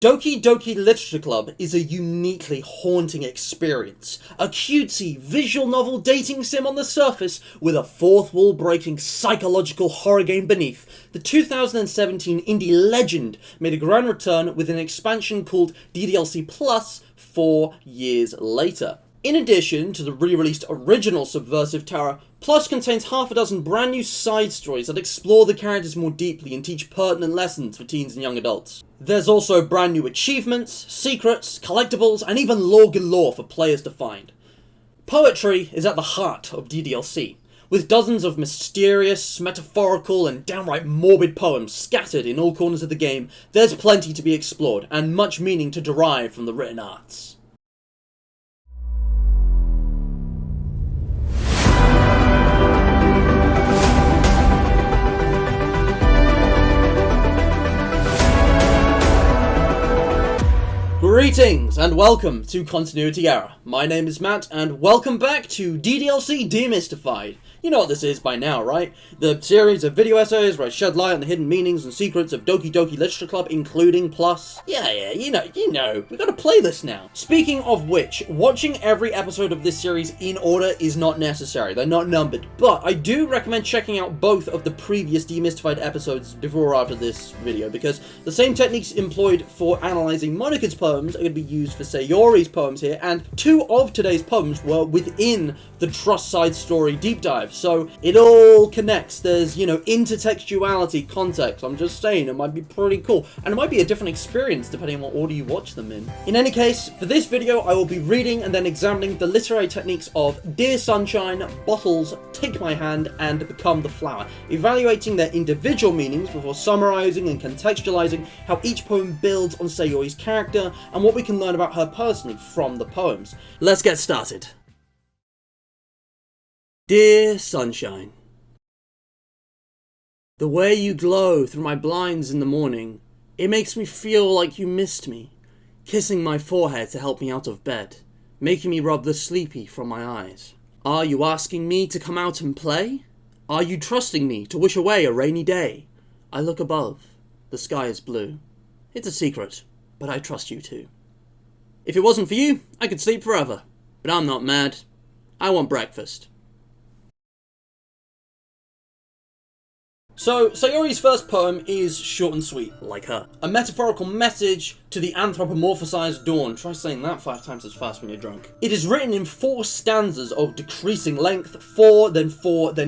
Doki Doki Literature Club is a uniquely haunting experience. A cutesy, visual novel dating sim on the surface with a fourth wall breaking psychological horror game beneath. The 2017 indie legend made a grand return with an expansion called DDLC Plus 4 years later. In addition to the re-released original subversive terror, Plus contains half a dozen brand new side stories that explore the characters more deeply and teach pertinent lessons for teens and young adults. There's also brand new achievements, secrets, collectibles, and even lore galore for players to find. Poetry is at the heart of DDLC, with dozens of mysterious, metaphorical, and downright morbid poems scattered in all corners of the game. There's plenty to be explored, and much meaning to derive from the written arts. Greetings and welcome to Continuity Error. My name is Matt and welcome back to DDLC Demystified. You know what this is by now, right? The series of video essays where I shed light on the hidden meanings and secrets of Doki Doki Literature Club, including Plus. Yeah, you know, we got a playlist now. Speaking of which, watching every episode of this series in order is not necessary. They're not numbered, but I do recommend checking out both of the previous Demystified episodes before or after this video, because the same techniques employed for analysing Monika's poems are going to be used for Sayori's poems here, and two of today's poems were within the Trust side story deep dive. So it all connects. There's, intertextuality, context. I'm just saying, it might be pretty cool. And it might be a different experience depending on what order you watch them in. In any case, for this video, I will be reading and then examining the literary techniques of Dear Sunshine, Bottles, Take My Hand, and Become the Flower, evaluating their individual meanings before summarizing and contextualizing how each poem builds on Sayori's character and what we can learn about her personally from the poems. Let's get started. Dear Sunshine, the way you glow through my blinds in the morning, it makes me feel like you missed me, kissing my forehead to help me out of bed, making me rub the sleepy from my eyes. Are you asking me to come out and play? Are you trusting me to wish away a rainy day? I look above, the sky is blue. It's a secret, but I trust you too. If it wasn't for you, I could sleep forever, but I'm not mad. I want breakfast. So, Sayori's first poem is short and sweet, like her. A metaphorical message to the anthropomorphized dawn. Try saying that 5 times as fast when you're drunk. It is written in 4 stanzas of decreasing length, 4, then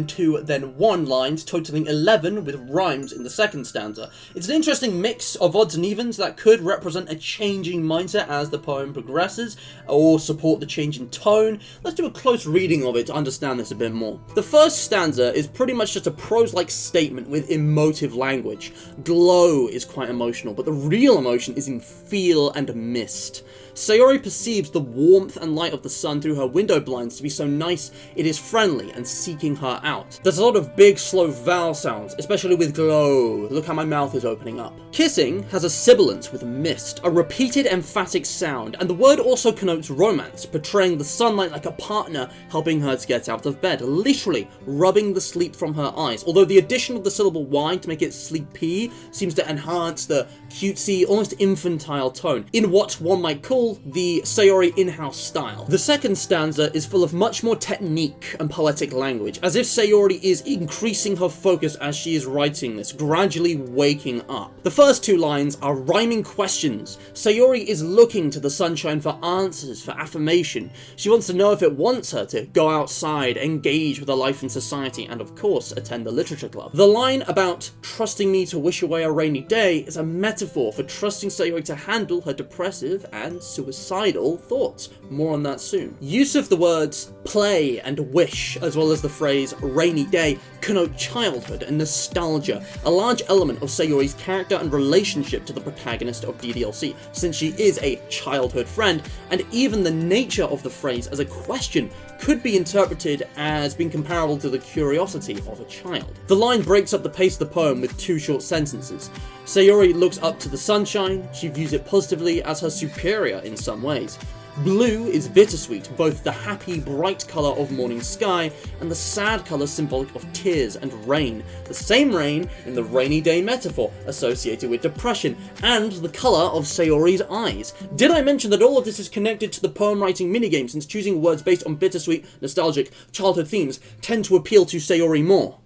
2, then 1 lines, totaling 11 with rhymes in the second stanza. It's an interesting mix of odds and evens that could represent a changing mindset as the poem progresses, or support the change in tone. Let's do a close reading of it to understand this a bit more. The first stanza is pretty much just a prose-like statement with emotive language. Glow is quite emotional, but the real emotion is in feel and mist. Sayori perceives the warmth and light of the sun through her window blinds to be so nice it is friendly and seeking her out. There's a lot of big slow vowel sounds, especially with glow. Look how my mouth is opening up. Kissing has a sibilance with mist, a repeated emphatic sound, and the word also connotes romance, portraying the sunlight like a partner helping her to get out of bed, literally rubbing the sleep from her eyes, although the addition of the syllable Y to make it sleepy seems to enhance the cutesy, almost infantile tone, in what one might call the Sayori in-house style. The second stanza is full of much more technique and poetic language, as if Sayori is increasing her focus as she is writing this, gradually waking up. The first 2 lines are rhyming questions. Sayori is looking to the sunshine for answers, for affirmation. She wants to know if it wants her to go outside, engage with her life in society, and of course attend the literature club. The line about trusting me to wish away a rainy day is a metaphor for trusting Sayori to handle her depressive and suicidal thoughts. More on that soon. Use of the words play and wish, as well as the phrase rainy day, connote childhood and nostalgia, a large element of Sayori's character and relationship to the protagonist of DDLC, since she is a childhood friend, and even the nature of the phrase as a question could be interpreted as being comparable to the curiosity of a child. The line breaks up the pace of the poem with 2 short sentences. Sayori looks up to the sunshine, she views it positively as her superior in some ways. Blue is bittersweet, both the happy, bright colour of morning sky and the sad colour symbolic of tears and rain. The same rain in the rainy day metaphor associated with depression, and the colour of Sayori's eyes. Did I mention that all of this is connected to the poem writing minigame, since choosing words based on bittersweet, nostalgic, childhood themes tend to appeal to Sayori more?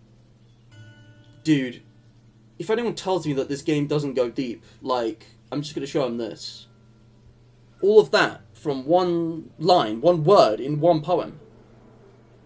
Dude, if anyone tells me that this game doesn't go deep, like, I'm just gonna show him this. All of that from one line, one word in one poem.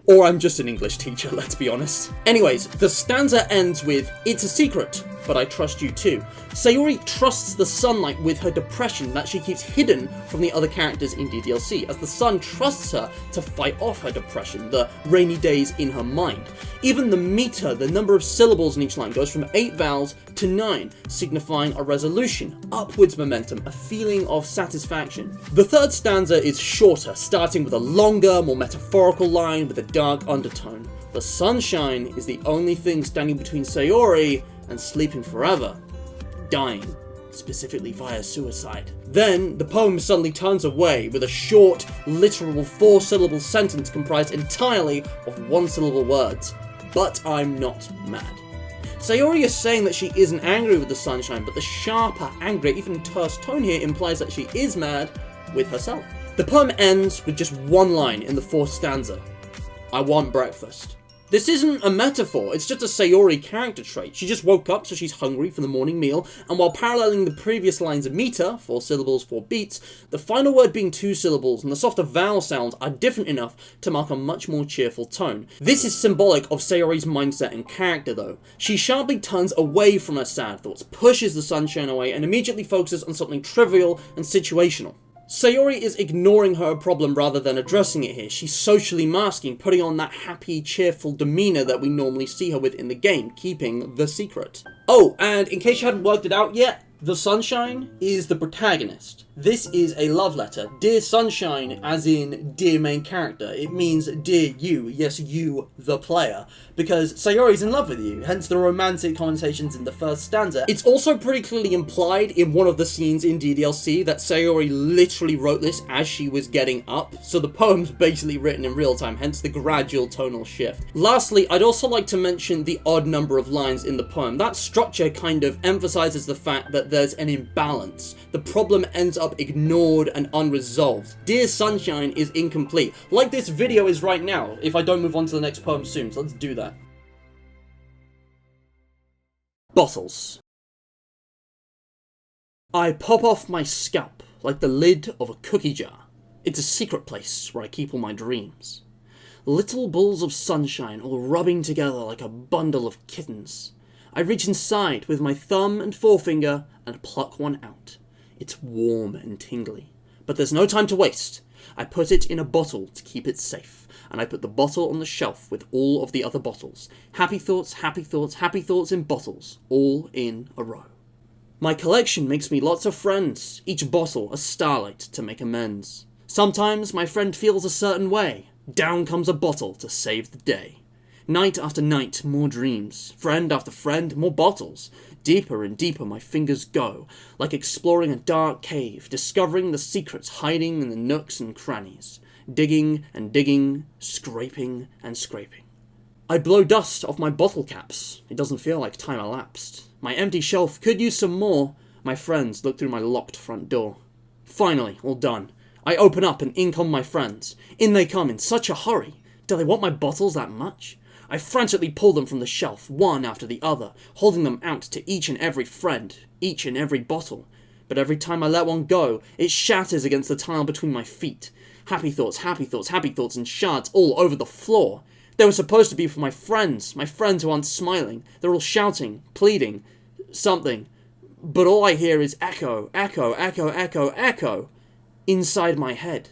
Or I'm just an English teacher, let's be honest. Anyways, the stanza ends with, "It's a secret, but I trust you too." Sayori trusts the sunlight with her depression that she keeps hidden from the other characters in DDLC, as the sun trusts her to fight off her depression, the rainy days in her mind. Even the meter, the number of syllables in each line, goes from 8 vowels to 9, signifying a resolution, upwards momentum, a feeling of satisfaction. The third stanza is shorter, starting with a longer, more metaphorical line with a dark undertone. The sunshine is the only thing standing between Sayori and sleeping forever. Dying, specifically via suicide. Then, the poem suddenly turns away with a short, literal 4-syllable sentence comprised entirely of 1-syllable words. But I'm not mad. Sayori is saying that she isn't angry with the sunshine, but the sharper, angry, even terse tone here implies that she is mad with herself. The poem ends with just one line in the 4th stanza. "I want breakfast." This isn't a metaphor, it's just a Sayori character trait. She just woke up, so she's hungry for the morning meal, and while paralleling the previous lines of meter, 4 syllables, 4 beats, the final word being 2 syllables and the softer vowel sounds are different enough to mark a much more cheerful tone. This is symbolic of Sayori's mindset and character though. She sharply turns away from her sad thoughts, pushes the sunshine away, and immediately focuses on something trivial and situational. Sayori is ignoring her problem rather than addressing it here. She's socially masking, putting on that happy, cheerful demeanour that we normally see her with in the game, keeping the secret. Oh, and in case you hadn't worked it out yet, the sunshine is the protagonist. This is a love letter. Dear Sunshine, as in dear main character. It means dear you, yes you, the player, because Sayori's in love with you, hence the romantic connotations in the first stanza. It's also pretty clearly implied in one of the scenes in DDLC that Sayori literally wrote this as she was getting up, so the poem's basically written in real time, hence the gradual tonal shift. Lastly, I'd also like to mention the odd number of lines in the poem. That structure kind of emphasizes the fact that there's an imbalance. The problem ends up ignored and unresolved. Dear Sunshine is incomplete, like this video is right now, if I don't move on to the next poem soon, so let's do that. Bottles. I pop off my scalp like the lid of a cookie jar. It's a secret place where I keep all my dreams. Little balls of sunshine all rubbing together like a bundle of kittens. I reach inside with my thumb and forefinger and pluck one out. It's warm and tingly, but there's no time to waste. I put it in a bottle to keep it safe, and I put the bottle on the shelf with all of the other bottles. Happy thoughts, happy thoughts, happy thoughts in bottles, all in a row. My collection makes me lots of friends, each bottle a starlight to make amends. Sometimes my friend feels a certain way, down comes a bottle to save the day. Night after night, more dreams, friend after friend, more bottles. Deeper and deeper my fingers go, like exploring a dark cave, discovering the secrets hiding in the nooks and crannies. Digging and digging, scraping and scraping. I blow dust off my bottle caps. It doesn't feel like time elapsed. My empty shelf could use some more. My friends look through my locked front door. Finally, all done. I open up and in come my friends. In they come in such a hurry. Do they want my bottles that much? I frantically pull them from the shelf, one after the other, holding them out to each and every friend, each and every bottle. But every time I let one go, it shatters against the tile between my feet. Happy thoughts, happy thoughts, happy thoughts in shards all over the floor. They were supposed to be for my friends who aren't smiling. They're all shouting, pleading, something. But all I hear is echo, echo, echo, echo, echo, inside my head.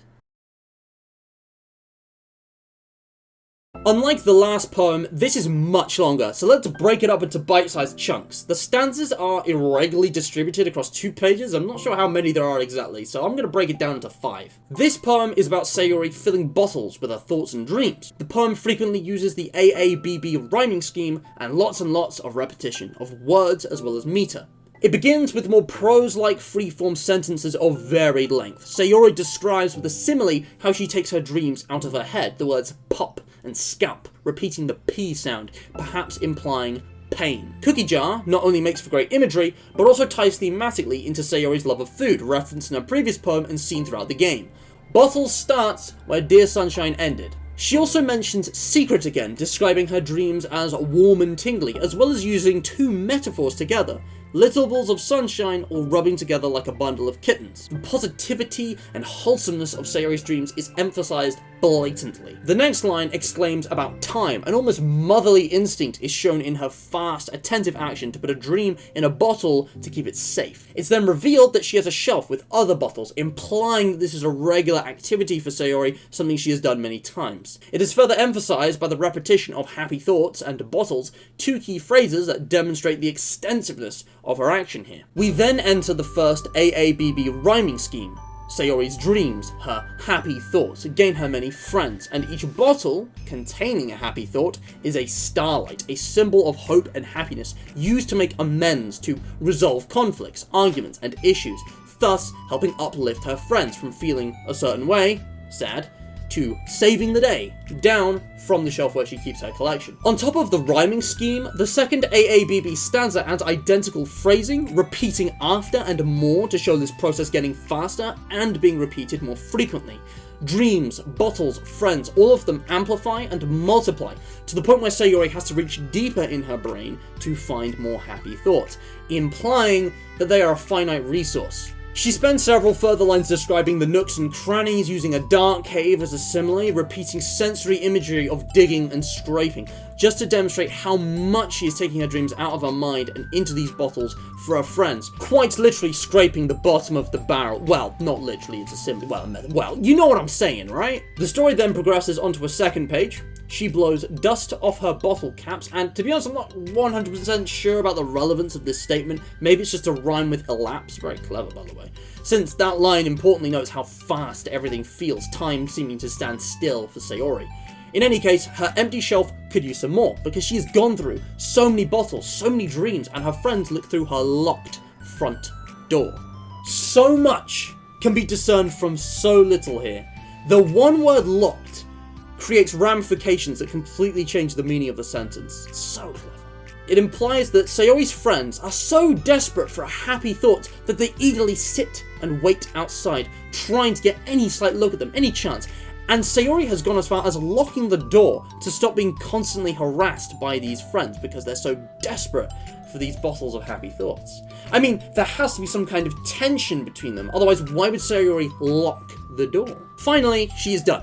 Unlike the last poem, this is much longer, so let's break it up into bite-sized chunks. The stanzas are irregularly distributed across 2 pages, I'm not sure how many there are exactly, so I'm going to break it down into 5. This poem is about Sayori filling bottles with her thoughts and dreams. The poem frequently uses the AABB rhyming scheme and lots of repetition of words as well as meter. It begins with more prose-like freeform sentences of varied length. Sayori describes with a simile how she takes her dreams out of her head, the words pop and scalp, repeating the P sound, perhaps implying pain. Cookie jar not only makes for great imagery, but also ties thematically into Sayori's love of food, referenced in her previous poem and seen throughout the game. Bottles starts where Dear Sunshine ended. She also mentions secret again, describing her dreams as warm and tingly, as well as using two metaphors together. Little balls of sunshine all rubbing together like a bundle of kittens. The positivity and wholesomeness of Sayori's dreams is emphasized blatantly. The next line exclaims about time. An almost motherly instinct is shown in her fast, attentive action to put a dream in a bottle to keep it safe. It's then revealed that she has a shelf with other bottles, implying that this is a regular activity for Sayori, something she has done many times. It is further emphasized by the repetition of happy thoughts and bottles, two key phrases that demonstrate the extensiveness of her action here. We then enter the first AABB rhyming scheme. Sayori's dreams, her happy thoughts, gain her many friends, and each bottle containing a happy thought is a starlight, a symbol of hope and happiness used to make amends, to resolve conflicts, arguments, and issues, thus helping uplift her friends from feeling a certain way, sad, to saving the day, down from the shelf where she keeps her collection. On top of the rhyming scheme, the second AABB stanza adds identical phrasing, repeating after and more to show this process getting faster and being repeated more frequently. Dreams, bottles, friends, all of them amplify and multiply, to the point where Sayori has to reach deeper in her brain to find more happy thoughts, implying that they are a finite resource. She spends several further lines describing the nooks and crannies, using a dark cave as a simile, repeating sensory imagery of digging and scraping, just to demonstrate how much she is taking her dreams out of her mind and into these bottles for her friends, quite literally scraping the bottom of the barrel. Well, not literally, it's a simile. Well, you know what I'm saying, right? The story then progresses onto a second page. She blows dust off her bottle caps, and to be honest, I'm not 100% sure about the relevance of this statement. Maybe it's just a rhyme with elapse. Very clever, by the way. Since that line importantly notes how fast everything feels, time seeming to stand still for Sayori. In any case, her empty shelf could use some more, because she has gone through so many bottles, so many dreams, and her friends look through her locked front door. So much can be discerned from so little here. The one word locked creates ramifications that completely change the meaning of the sentence. It's so clever. It implies that Sayori's friends are so desperate for a happy thought that they eagerly sit and wait outside, trying to get any slight look at them, any chance. And Sayori has gone as far as locking the door to stop being constantly harassed by these friends because they're so desperate for these bottles of happy thoughts. I mean, there has to be some kind of tension between them, otherwise why would Sayori lock the door? Finally, she is done.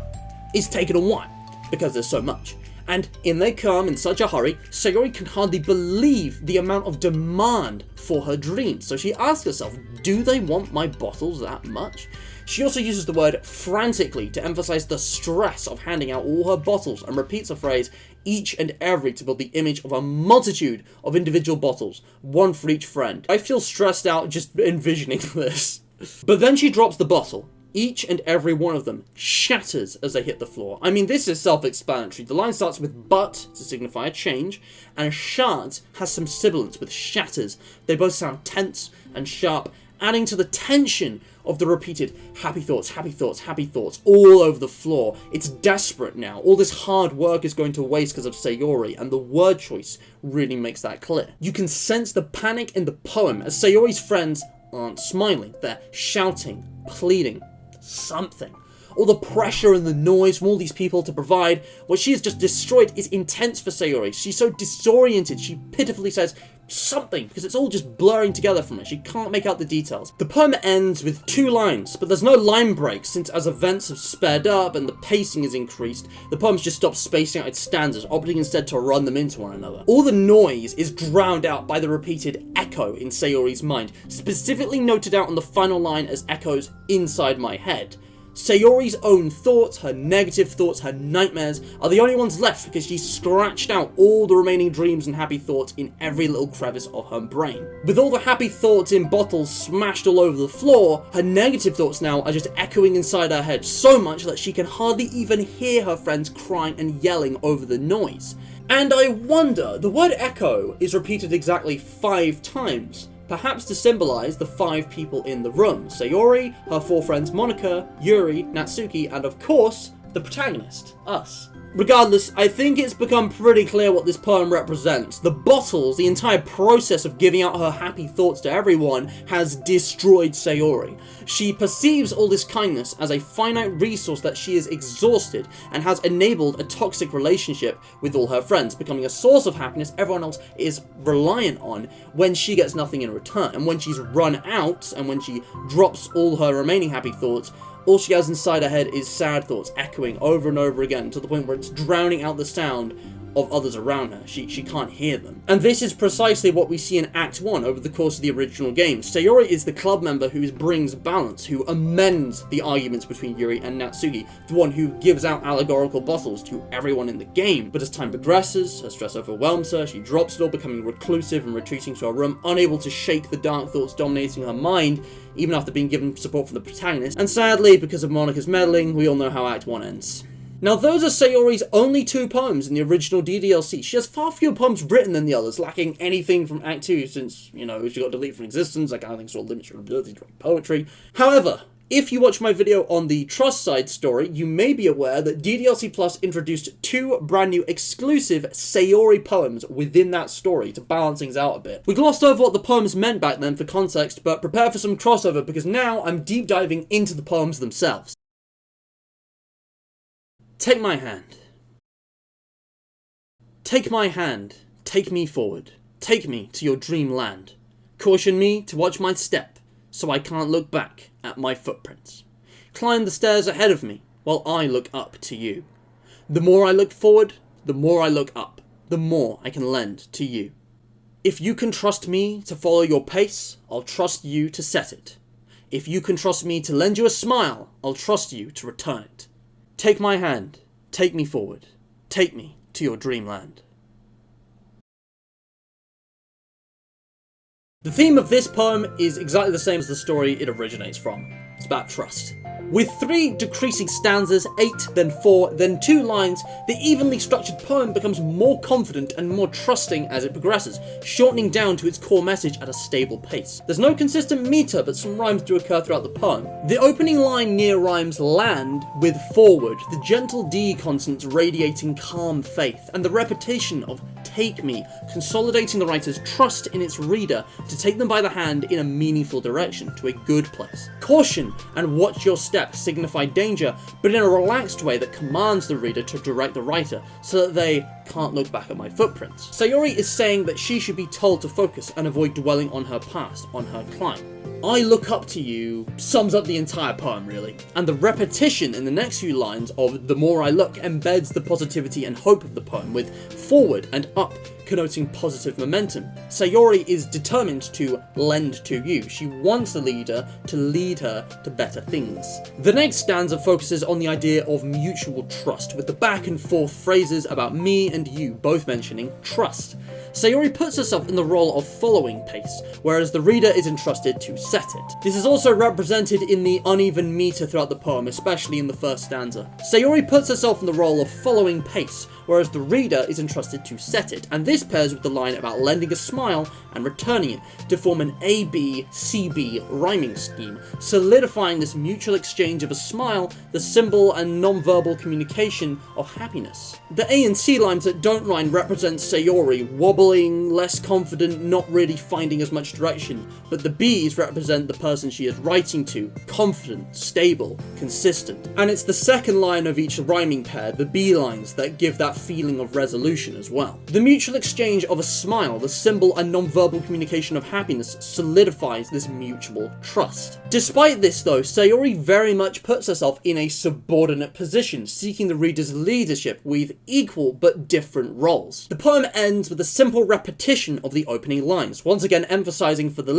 It's taken a while, because there's so much. And in they come in such a hurry, Sayori can hardly believe the amount of demand for her dreams. So she asks herself, do they want my bottles that much? She also uses the word frantically to emphasize the stress of handing out all her bottles, and repeats the phrase each and every to build the image of a multitude of individual bottles, one for each friend. I feel stressed out just envisioning this. But then she drops the bottle. Each and every one of them shatters as they hit the floor. I mean, this is self-explanatory. The line starts with but to signify a change, and shards has some sibilance with shatters. They both sound tense and sharp, adding to the tension of the repeated happy thoughts, happy thoughts, happy thoughts all over the floor. It's desperate now. All this hard work is going to waste because of Sayori, and the word choice really makes that clear. You can sense the panic in the poem as Sayori's friends aren't smiling. They're shouting, pleading, something. All the pressure and the noise from all these people to provide what she has just destroyed is intense for Sayori. She's so disoriented, she pitifully says something, because it's all just blurring together from her. She can't make out the details. The poem ends with 2 lines, but there's no line break, since as events have sped up and the pacing is increased, the poem's just stopped spacing out its stanzas, opting instead to run them into one another. All the noise is drowned out by the repeated echo in Sayori's mind, specifically noted out on the final line as echoes inside my head. Sayori's own thoughts, her negative thoughts, her nightmares are the only ones left because she's scratched out all the remaining dreams and happy thoughts in every little crevice of her brain. With all the happy thoughts in bottles smashed all over the floor, her negative thoughts now are just echoing inside her head so much that she can hardly even hear her friends crying and yelling over the noise. And I wonder, the word echo is repeated exactly 5 times, perhaps to symbolize the 5 people in the room: Sayori, her 4 friends Monika, Yuri, Natsuki, and of course, the protagonist, us. Regardless, I think it's become pretty clear what this poem represents. The bottles, the entire process of giving out her happy thoughts to everyone, has destroyed Sayori. She perceives all this kindness as a finite resource that she is exhausted, and has enabled a toxic relationship with all her friends, becoming a source of happiness everyone else is reliant on when she gets nothing in return. And when she's run out, and when she drops all her remaining happy thoughts, all she has inside her head is sad thoughts echoing over and over again, to the point where it's drowning out the sound of others around her. She can't hear them. And this is precisely what we see in Act 1 over the course of the original game. Sayori is the club member who brings balance, who amends the arguments between Yuri and Natsuki, the one who gives out allegorical bottles to everyone in the game. But as time progresses, her stress overwhelms her, she drops it all, becoming reclusive and retreating to her room, unable to shake the dark thoughts dominating her mind, even after being given support from the protagonist. And sadly, because of Monika's meddling, we all know how Act 1 ends. Now, those are Sayori's only 2 poems in the original DDLC. She has far fewer poems written than the others, lacking anything from Act 2 since, she got deleted from existence. I kind of think sort of limits her ability to write poetry. However, if you watch my video on the Trust side story, you may be aware that DDLC Plus introduced 2 brand new exclusive Sayori poems within that story to balance things out a bit. We glossed over what the poems meant back then for context, but prepare for some crossover because now I'm deep diving into the poems themselves. Take my hand. Take my hand, take me forward. Take me to your dreamland. Caution me to watch my step, so I can't look back at my footprints. Climb the stairs ahead of me, while I look up to you. The more I look forward, the more I look up, the more I can lend to you. If you can trust me to follow your pace, I'll trust you to set it. If you can trust me to lend you a smile, I'll trust you to return it. Take my hand, take me forward, take me to your dreamland. The theme of this poem is exactly the same as the story it originates from. It's about trust. With 3 decreasing stanzas, 8, then 4, then 2 lines, the evenly structured poem becomes more confident and more trusting as it progresses, shortening down to its core message at a stable pace. There's no consistent meter, but some rhymes do occur throughout the poem. The opening line near rhymes land with forward, the gentle D consonants radiating calm faith, and the repetition of take me, consolidating the writer's trust in its reader to take them by the hand in a meaningful direction, to a good place. Caution and watch your step signify danger, but in a relaxed way that commands the reader to direct the writer, so that they can't look back at my footprints. Sayori is saying that she should be told to focus and avoid dwelling on her past, on her climb. I look up to you sums up the entire poem, really. And the repetition in the next few lines of the more I look embeds the positivity and hope of the poem, with forward and up connoting positive momentum. Sayori is determined to lend to you. She wants the leader to lead her to better things. The next stanza focuses on the idea of mutual trust, with the back and forth phrases about me and you both mentioning trust. Sayori puts herself in the role of following pace, whereas the reader is entrusted to set it. This is also represented in the uneven meter throughout the poem, especially in the first stanza. Sayori puts herself in the role of following pace, whereas the reader is entrusted to set it, and this pairs with the line about lending a smile and returning it to form an A-B-C-B rhyming scheme, solidifying this mutual exchange of a smile, the symbol and non-verbal communication of happiness. The A and C lines that don't rhyme represent Sayori, wobbling, less confident, not really finding as much direction, but the B's represent the person she is writing to, confident, stable, consistent. And it's the second line of each rhyming pair, the B lines, that give that feeling of resolution as well. The mutual exchange of a smile, the symbol and non-verbal communication of happiness, solidifies this mutual trust. Despite this though, Sayori very much puts herself in a subordinate position, seeking the reader's leadership with equal but different roles. The poem ends with a simple repetition of the opening lines, once again emphasizing for the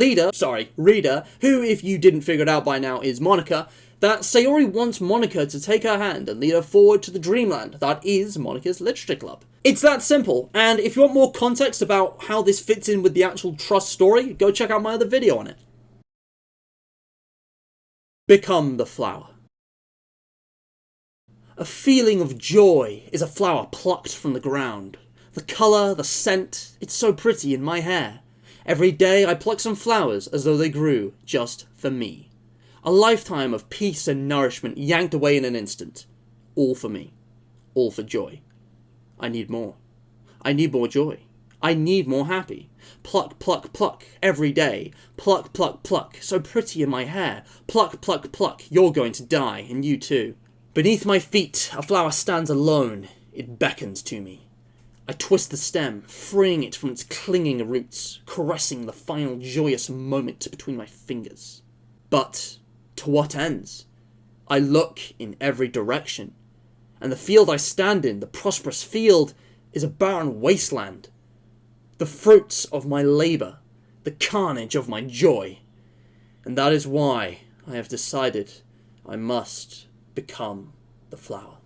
reader, who, if you didn't figure it out by now, is Monika, that Sayori wants Monika to take her hand and lead her forward to the dreamland that is Monika's Literature Club. It's that simple, and if you want more context about how this fits in with the actual trust story, go check out my other video on it. Become the flower. A feeling of joy is a flower plucked from the ground. The colour, the scent, it's so pretty in my hair. Every day I pluck some flowers as though they grew just for me. A lifetime of peace and nourishment yanked away in an instant. All for me. All for joy. I need more. I need more joy. I need more happy. Pluck, pluck, pluck, every day. Pluck, pluck, pluck, so pretty in my hair. Pluck, pluck, pluck, you're going to die, and you too. Beneath my feet, a flower stands alone. It beckons to me. I twist the stem, freeing it from its clinging roots, caressing the final joyous moment between my fingers. But to what ends? I look in every direction, and the field I stand in, the prosperous field, is a barren wasteland. The fruits of my labour, the carnage of my joy. And that is why I have decided I must become the flower.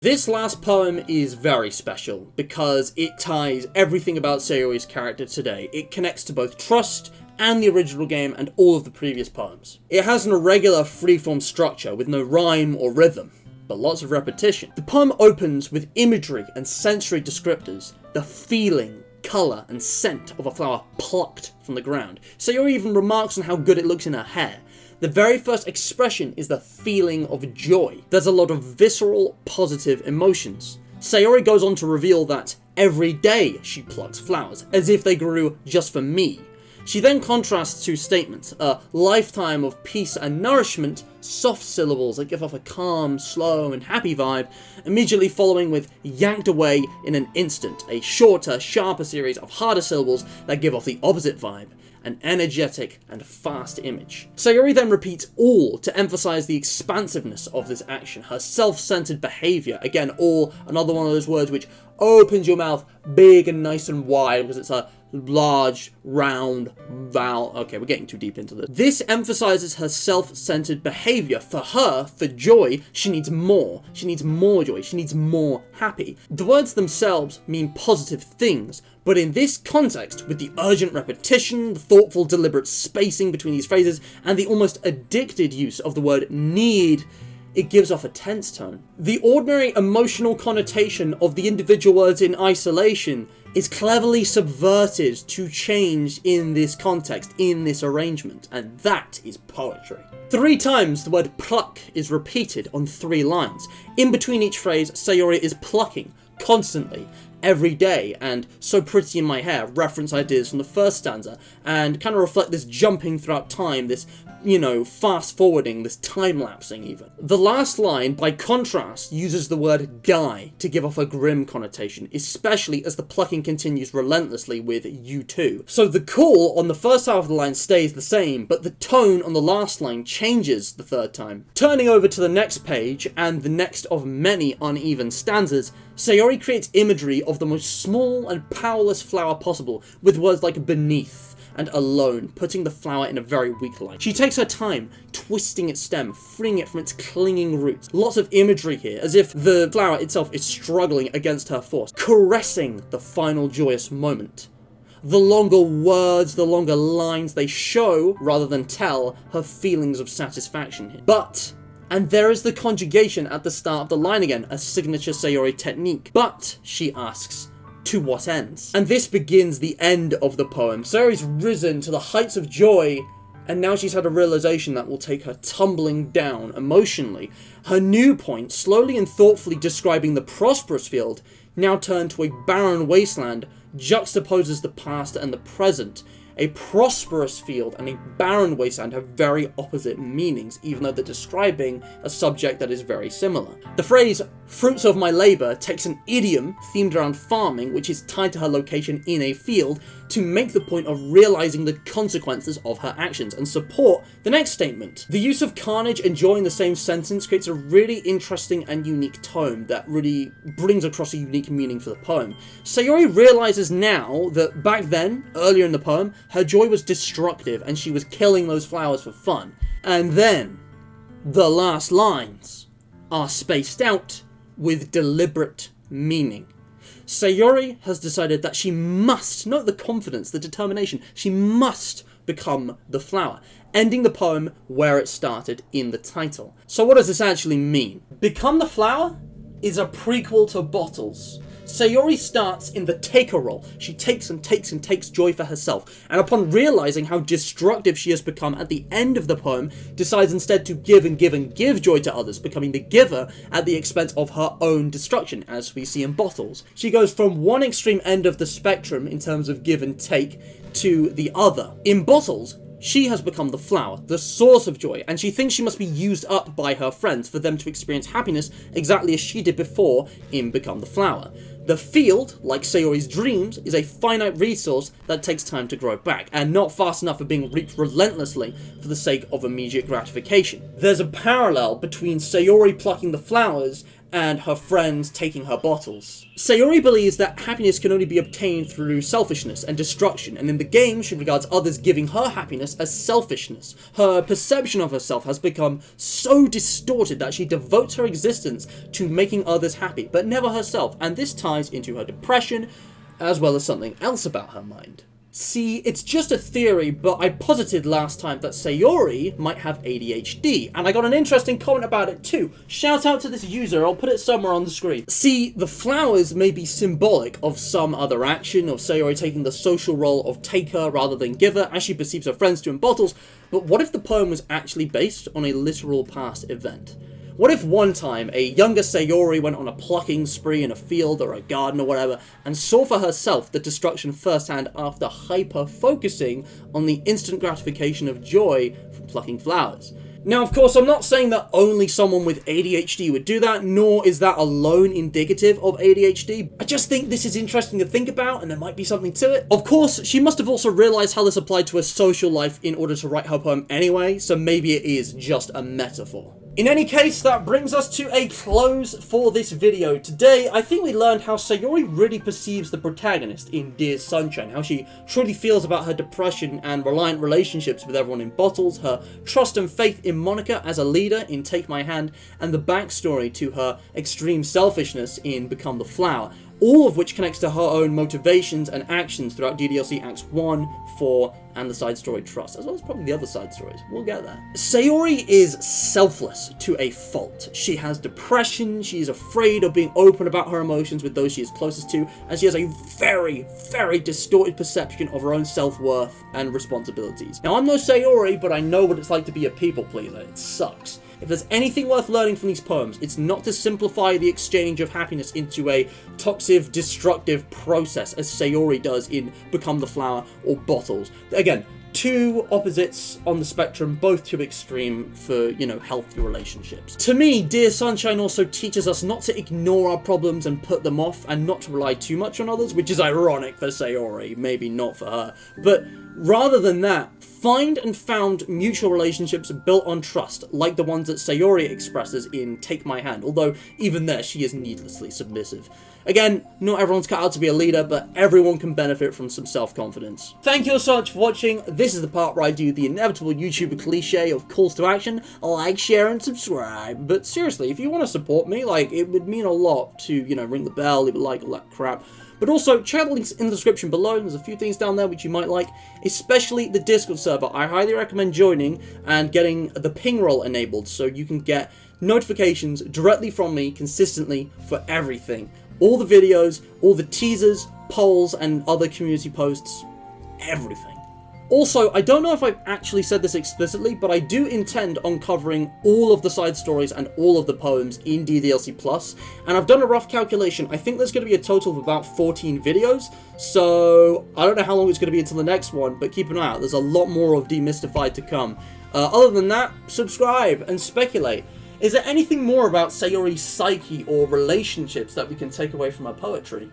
This last poem is very special because it ties everything about Sayori's character today. It connects to both Trust and the original game and all of the previous poems. It has an irregular freeform structure with no rhyme or rhythm, but lots of repetition. The poem opens with imagery and sensory descriptors, the feeling, colour and scent of a flower plucked from the ground. Sayori even remarks on how good it looks in her hair. The very first expression is the feeling of joy. There's a lot of visceral, positive emotions. Sayori goes on to reveal that every day she plucks flowers, as if they grew just for me. She then contrasts two statements, a lifetime of peace and nourishment, soft syllables that give off a calm, slow and happy vibe, immediately following with yanked away in an instant, a shorter, sharper series of harder syllables that give off the opposite vibe, an energetic and fast image. Sayori then repeats all to emphasize the expansiveness of this action, her self-centered behavior. Again, all, another one of those words which opens your mouth big and nice and wide because it's a large, round vowel. Okay, we're getting too deep into this. This emphasizes her self-centered behavior. For her, for joy, she needs more. She needs more joy. She needs more happy. The words themselves mean positive things, but in this context, with the urgent repetition, the thoughtful, deliberate spacing between these phrases, and the almost addicted use of the word need, it gives off a tense tone. The ordinary emotional connotation of the individual words in isolation is cleverly subverted to change in this context, in this arrangement, and that is poetry. 3 times the word pluck is repeated on 3 lines. In between each phrase, Sayori is plucking, constantly, every day, and so pretty in my hair, reference ideas from the first stanza, and kind of reflect this jumping throughout time, this, fast forwarding, this time-lapsing even. The last line, by contrast, uses the word die to give off a grim connotation, especially as the plucking continues relentlessly with you too. So the call on the first half of the line stays the same, but the tone on the last line changes the 3rd time. Turning over to the next page, and the next of many uneven stanzas, Sayori creates imagery of the most small and powerless flower possible, with words like beneath and alone, putting the flower in a very weak light. She takes her time, twisting its stem, freeing it from its clinging roots. Lots of imagery here, as if the flower itself is struggling against her force, caressing the final joyous moment. The longer words, the longer lines, they show, rather than tell, her feelings of satisfaction here. But, and there is the conjugation at the start of the line again, a signature Sayori technique. But, she asks, to what ends? And this begins the end of the poem. Sayori's risen to the heights of joy, and now she's had a realization that will take her tumbling down emotionally. Her new point, slowly and thoughtfully describing the prosperous field, now turned to a barren wasteland, juxtaposes the past and the present. A prosperous field and a barren wasteland have very opposite meanings, even though they're describing a subject that is very similar. The phrase, fruits of my labour, takes an idiom themed around farming, which is tied to her location in a field, to make the point of realising the consequences of her actions, and support the next statement. The use of carnage and joy in the same sentence creates a really interesting and unique tone that really brings across a unique meaning for the poem. Sayori realises now that back then, earlier in the poem, her joy was destructive and she was killing those flowers for fun. And then, the last lines are spaced out with deliberate meaning. Sayori has decided that she must, note the confidence, the determination, she must become the flower, ending the poem where it started in the title. So what does this actually mean? Become the Flower is a prequel to Bottles. Sayori starts in the taker role. She takes and takes and takes joy for herself, and upon realizing how destructive she has become at the end of the poem, decides instead to give and give and give joy to others, becoming the giver at the expense of her own destruction, as we see in Bottles. She goes from one extreme end of the spectrum in terms of give and take to the other. In Bottles, she has become the flower, the source of joy, and she thinks she must be used up by her friends for them to experience happiness exactly as she did before in Become the Flower. The field, like Sayori's dreams, is a finite resource that takes time to grow back, and not fast enough for being reaped relentlessly for the sake of immediate gratification. There's a parallel between Sayori plucking the flowers and her friends taking her bottles. Sayori believes that happiness can only be obtained through selfishness and destruction, and in the game she regards others giving her happiness as selfishness. Her perception of herself has become so distorted that she devotes her existence to making others happy, but never herself, and this ties into her depression, as well as something else about her mind. See, it's just a theory, but I posited last time that Sayori might have ADHD, and I got an interesting comment about it too. Shout out to this user, I'll put it somewhere on the screen. See, the flowers may be symbolic of some other action, of Sayori taking the social role of taker rather than giver, as she perceives her friends do in Bottles, but what if the poem was actually based on a literal past event? What if one time a younger Sayori went on a plucking spree in a field or a garden or whatever and saw for herself the destruction firsthand after hyper-focusing on the instant gratification of joy from plucking flowers? Now, of course, I'm not saying that only someone with ADHD would do that, nor is that alone indicative of ADHD. I just think this is interesting to think about, and there might be something to it. Of course, she must have also realized how this applied to her social life in order to write her poem anyway, so maybe it is just a metaphor. In any case, that brings us to a close for this video. Today, I think we learned how Sayori really perceives the protagonist in Dear Sunshine, how she truly feels about her depression and reliant relationships with everyone in Bottles, her trust and faith in Monica as a leader in Take My Hand, and the backstory to her extreme selfishness in Become the Flower, all of which connects to her own motivations and actions throughout DDLC Acts 1, 4, and the side story Trust, as well as probably the other side stories. We'll get there. Sayori is selfless to a fault. She has depression, she is afraid of being open about her emotions with those she is closest to, and she has a very, very distorted perception of her own self-worth and responsibilities. Now, I'm no Sayori, but I know what it's like to be a people pleaser. It sucks. If there's anything worth learning from these poems, it's not to simplify the exchange of happiness into a toxic, destructive process as Sayori does in Become the Flower or Bottles. Again, two opposites on the spectrum, both too extreme for, healthy relationships. To me, Dear Sunshine also teaches us not to ignore our problems and put them off, and not to rely too much on others, which is ironic for Sayori, maybe not for her. But rather than that, find and found mutual relationships built on trust, like the ones that Sayori expresses in Take My Hand, although even there she is needlessly submissive. Again, not everyone's cut out to be a leader, but everyone can benefit from some self-confidence. Thank you all so much for watching. This is the part where I do the inevitable YouTuber cliche of calls to action: like, share, and subscribe. But seriously, if you want to support me, it would mean a lot to, ring the bell, leave a like, all that crap. But also, check out the links in the description below. There's a few things down there which you might like, especially the Discord server. I highly recommend joining and getting the ping roll enabled so you can get notifications directly from me consistently for everything. All the videos, all the teasers, polls, and other community posts, everything. Also, I don't know if I've actually said this explicitly, but I do intend on covering all of the side stories and all of the poems in DDLC Plus, and I've done a rough calculation. I think there's going to be a total of about 14 videos, so I don't know how long it's going to be until the next one, but keep an eye out. There's a lot more of Demystified to come. Other than that, subscribe and speculate. Is there anything more about Sayori's psyche or relationships that we can take away from her poetry?